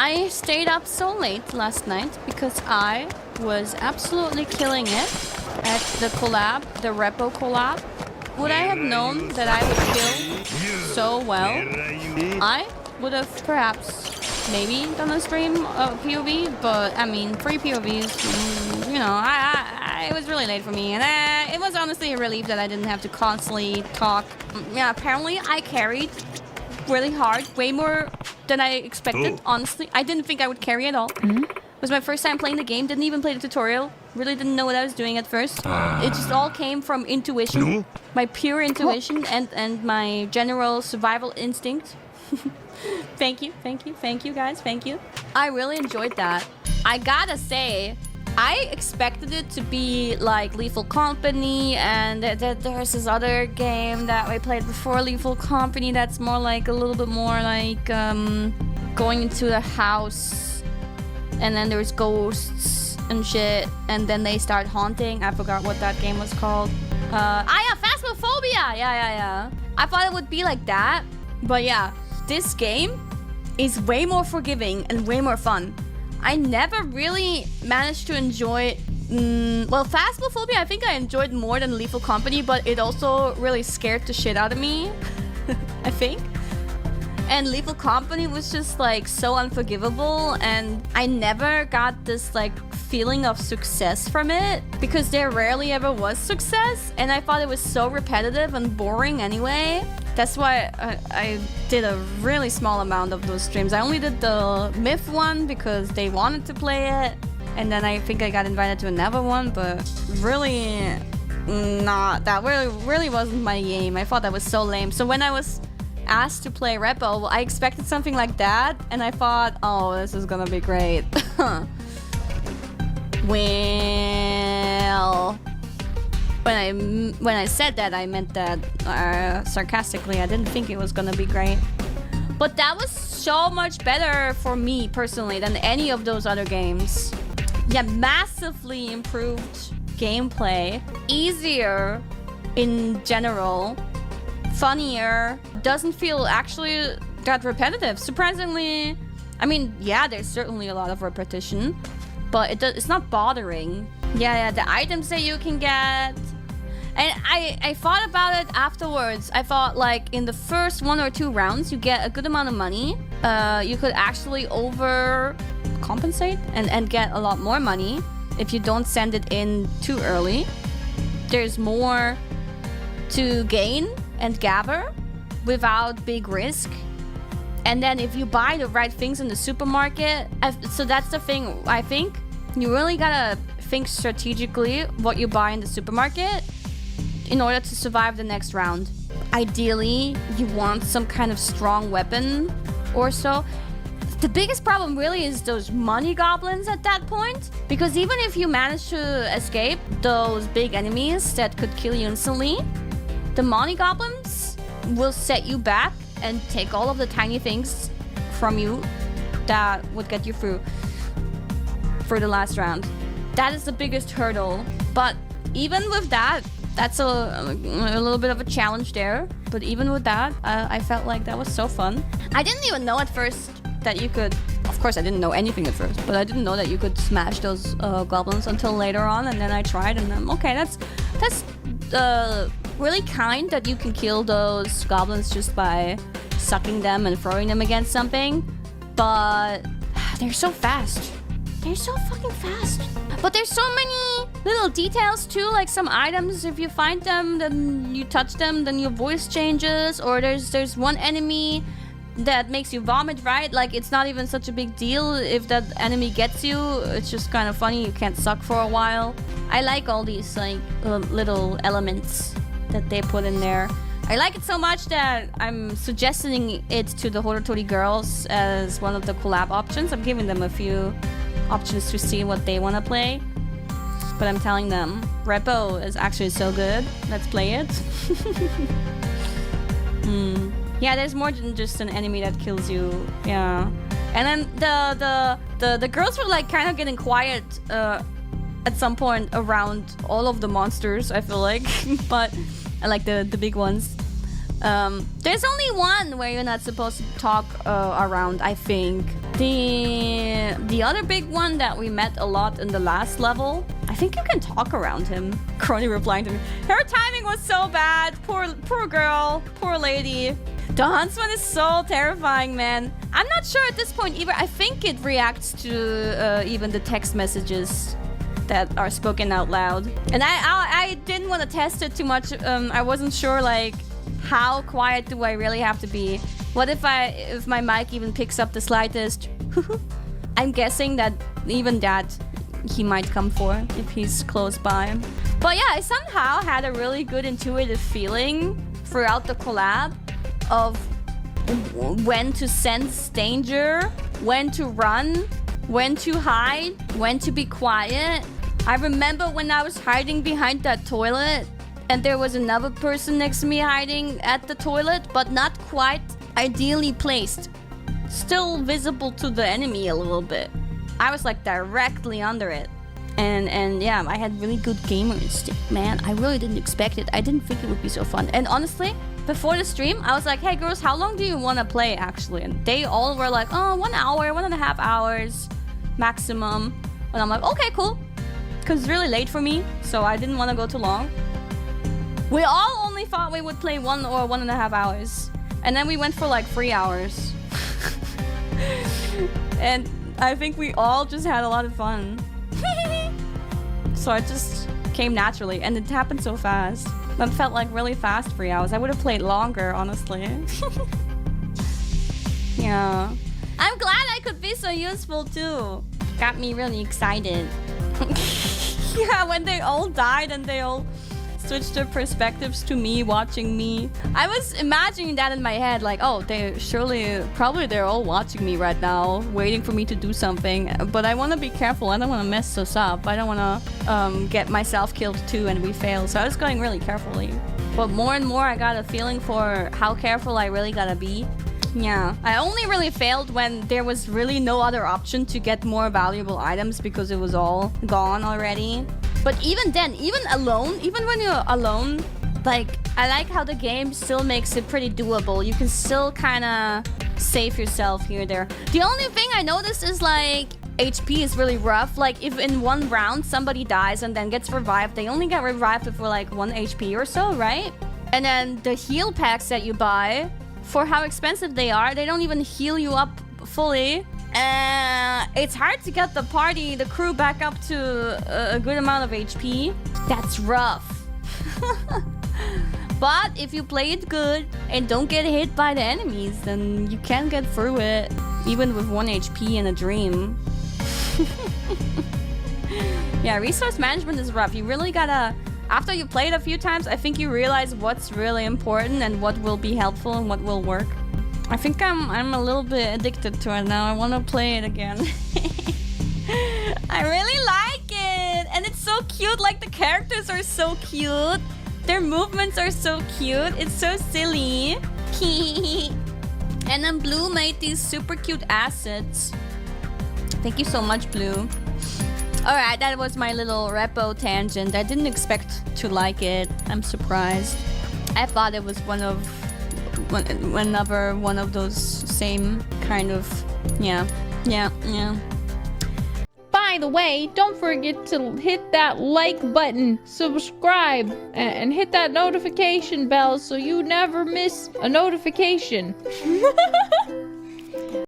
I stayed up so late last night because I was absolutely killing it at the collab, the 𝗁𝗏 collab. Would I have known that I would kill so well, I would have perhaps maybe done a stream of POV, but I mean, free POVs, you know, it was really late for me, and it was honestly a relief that I didn't have to constantly talk. Yeah, apparently I carried really hard, way more than I expected, honestly. I didn't think I would carry at all. It was my first time playing the game, didn't even play the tutorial, really didn't know what I was doing at first. It just all came from intuition, my pure intuition and my general survival instinct. Thank you guys, thank you. I really enjoyed that. I gotta say, I expected it to be like Lethal Company, and there's this other game that we played before Lethal Company that's more like a little bit more like going into a house and then there's ghosts and shit and then they start haunting. I forgot what that game was called. Yeah, 𝗱𝗶𝗱𝗍. Yeah. I thought it would be like that, but yeah, this game is way more forgiving and way more fun. I never really managed to enjoy... well, 𝗱𝗶𝗱𝗍, I think I enjoyed more than Lethal Company, but it also really scared the shit out of me, I think. And Lethal Company was just like so unforgivable, and I never got this like feeling of success from it because there rarely ever was success, and I thought it was so repetitive and boring anyway. That's why I did a really small amount of those streams. I only did the Myth one because they wanted to play it, and then I think I got invited to another one, but really not. That really wasn't my game. I thought that was so lame. So when I was asked to play 𝗁𝗏, I expected something like that, and I thought, oh, this is gonna be great. Well, when I said that, I meant that sarcastically. I didn't think it was gonna be great, but that was so much better for me personally than any of those other games. Yeah, massively improved gameplay, easier in general, funnier, doesn't feel actually that repetitive. Surprisingly, I mean, yeah, there's certainly a lot of repetition, but it's not bothering. Yeah, the items that you can get. And I thought about it afterwards. I thought like in the first 1 or 2 rounds, you get a good amount of money. You could actually overcompensate and get a lot more money if you don't send it in too early. There's more to gain and gather without big risk. And then if you buy the right things in the supermarket, so that's the thing, I think. You really gotta think strategically what you buy in the supermarket in order to survive the next round. Ideally, you want some kind of strong weapon or so. The biggest problem really is those money goblins at that point, because even if you manage to escape those big enemies that could kill you instantly, the money goblins will set you back and take all of the tiny things from you that would get you through for the last round. That is the biggest hurdle. But even with that, that's a little bit of a challenge there. But even with that, I felt like that was so fun. I didn't even know at first that you could... Of course, I didn't know anything at first, but I didn't know that you could smash those goblins until later on. And then I tried, and then, okay, that's really kind that you can kill those goblins just by sucking them and throwing them against something. But they're so fast. They're so fucking fast. But there's so many little details too, like some items, if you find them, then you touch them, then your voice changes, or there's one enemy that makes you vomit, right? Like, it's not even such a big deal if that enemy gets you. It's just kind of funny, you can't suck for a while. I like all these like little elements that they put in there. I like it so much that I'm suggesting it to the Hololive girls as one of the collab options. I'm giving them a few options to see what they want to play, but I'm telling them 𝗁𝗏 is actually so good. Let's play it. Yeah, there's more than just an enemy that kills you. Yeah, and then the girls were like kind of getting quiet at some point around all of the monsters, I feel like. But I like the big ones. There's only one where you're not supposed to talk around, I think. The other big one that we met a lot in the last level, I think you can talk around him. Kronii replying to me, her timing was so bad. Poor girl, poor lady. The huntsman is so terrifying, man. I'm not sure at this point either. I think it reacts to even the text messages that are spoken out loud. And I didn't want to test it too much. I wasn't sure like how quiet do I really have to be. What if my mic even picks up the slightest? I'm guessing that even that he might come for if he's close by. But yeah, I somehow had a really good intuitive feeling throughout the collab of when to sense danger, when to run, when to hide, when to be quiet. I remember when I was hiding behind that toilet and there was another person next to me hiding at the toilet, but not quite ideally placed. Still visible to the enemy a little bit. I was like directly under it. And yeah, I had really good gamer instinct, man. I really didn't expect it. I didn't think it would be so fun. And honestly, before the stream, I was like, hey girls, how long do you want to play actually? And they all were like, oh, 1 hour, 1.5 hours maximum. And I'm like, okay, cool. Because it's really late for me, so I didn't want to go too long. We all only thought we would play 1 or 1.5 hours. And then we went for like 3 hours. And I think we all just had a lot of fun. So it just came naturally, and it happened so fast. That felt like really fast 3 hours. I would have played longer, honestly. Yeah. I'm glad I could be so useful too. Got me really excited. Yeah, when they all died and they all switched their perspectives to me watching me. I was imagining that in my head, like, oh, probably they're all watching me right now, waiting for me to do something. But I want to be careful. I don't want to mess this up. I don't want to get myself killed too and we fail. So I was going really carefully. But more and more, I got a feeling for how careful I really gotta be. Yeah, I only really failed when there was really no other option to get more valuable items because it was all gone already. But even then, even alone, even when you're alone, like, I like how the game still makes it pretty doable. You can still kind of save yourself here or there. The only thing I noticed is, like, HP is really rough. Like, if in one round somebody dies and then gets revived, they only get revived for, like, 1 HP or so, right? And then the heal packs that you buy, for how expensive they are, they don't even heal you up fully. It's hard to get the crew back up to a good amount of HP. That's rough. But if you play it good and don't get hit by the enemies, then you can get through it, even with 1 HP and a dream. Yeah, resource management is rough. You really gotta... After you play it a few times, I think you realize what's really important and what will be helpful and what will work. I think I'm a little bit addicted to it now. I want to play it again. I really like it! And it's so cute, like the characters are so cute. Their movements are so cute. It's so silly. And then Blue made these super cute assets. Thank you so much, Blue. Alright, that was my little repo tangent. I didn't expect to like it. I'm surprised. I thought it was another one of those same kind of... Yeah. By the way, don't forget to hit that like button, subscribe, and hit that notification bell so you never miss a notification.